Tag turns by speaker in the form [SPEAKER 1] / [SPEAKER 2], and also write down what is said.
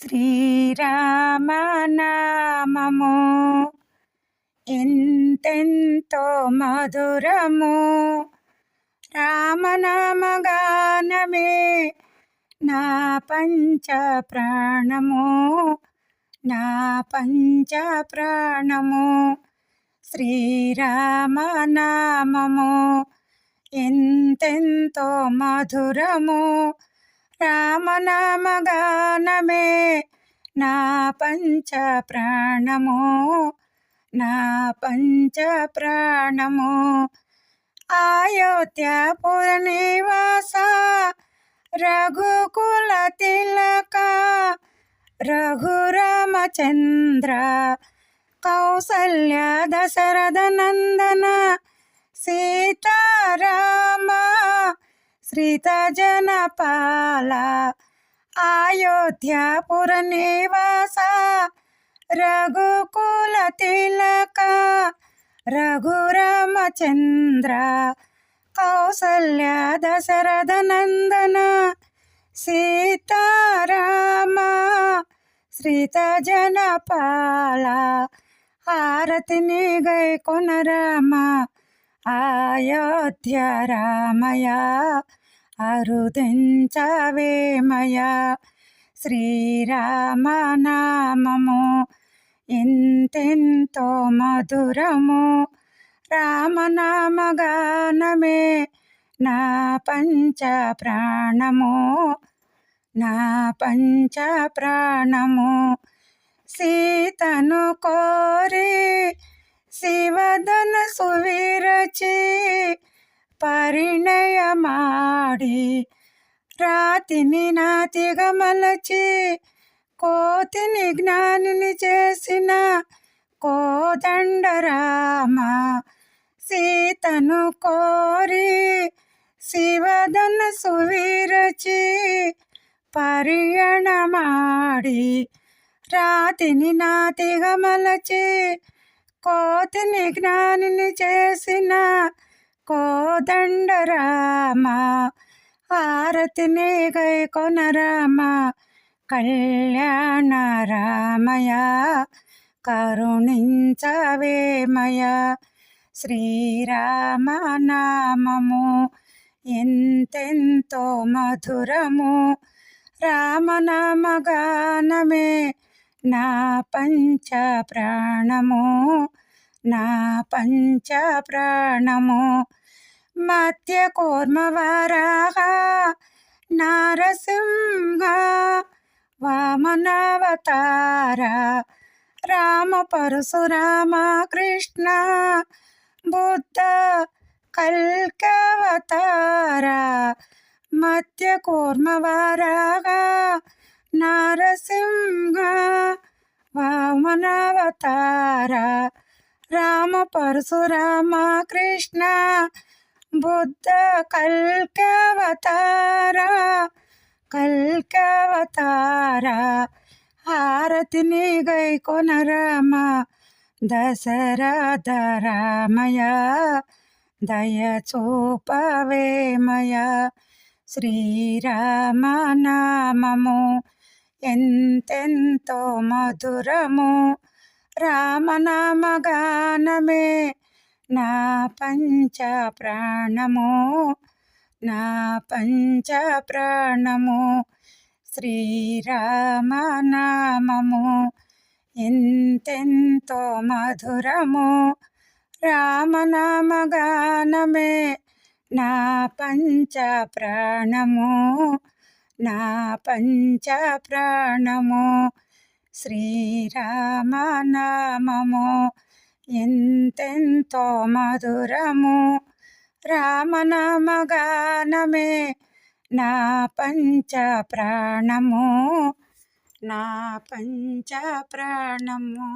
[SPEAKER 1] శ్రీరామనామము ఎంతెంతో మధురము. రామనామగానమే నా పంచ ప్రాణము, నా పంచ ప్రాణము. శ్రీరామనామము ఎంతెంతో మధురము. రామనామగానమే నా పంచ ప్రాణము, నా పంచ ప్రాణము. అయోధ్యాపుర నివాస రఘుకుల తిలక రఘురామచంద్ర కౌసల్య దశరథ నందన సీతారామ శ్రీత జనపాల. అయోధ్యాపుర నివాస రఘుకుల తిలక రఘురామచంద్ర కౌసల్య దశరథ నందన సీతారామ శ్రీత జనపాల. హారతిని గై కొనరామ అయోధ్య రామయ అరుదించవేమయ. శ్రీరామనామము ఎంతెంతో మధురము. రామనామగానమే నా పంచ ప్రాణము, నా పంచ ప్రాణము. సీతను కోరి శివధన సువిరచి పరిణయమాడి రాతిని నాతిగా మలచి కోతిని జ్ఞానిని చేసిన కోదండరామ. సీతను కోరి శివధన సువిరచి పరిణయమాడి రాతిని నాతిగా మలచి కోతిని జ్ఞానిని చేసిన కోదండరామ. హారతిని గై కొనరామ కళ్యాణ రామయ కరుణించవేమయ. శ్రీరామనామము ఎంతెంతో మధురము. రామనామగానమే నా పంచ ప్రాణము, నా పంచ ప్రాణము. మధ్య కూర్మ వరాహ నారసింహ వామనావతార రామ పరశురామ కృష్ణ బుద్ధ కల్కవతార. మధ్య కూర్మ వరాహ నారసింహ వామనావతార రామ పరశురామ కృష్ణ బుద్ధ కల్కవతార కల్కవతార. హారతిని గై కొనరామ దశరథ రామయ దయ చూపవేమయ. శ్రీరామనామము ఎంతెంతో మధురము. రామనామగానమే నా పంచ ప్రాణము, నా పంచ ప్రాణము. శ్రీరామనామము ఎంతెంతో మధురము. రామనామగానమే నా పంచ ప్రాణము, నా పంచ ప్రాణము. శ్రీరామనామము ఎంతెంతో మధురము. రామనామగానమే నా పంచ ప్రాణము, నా పంచ ప్రాణము.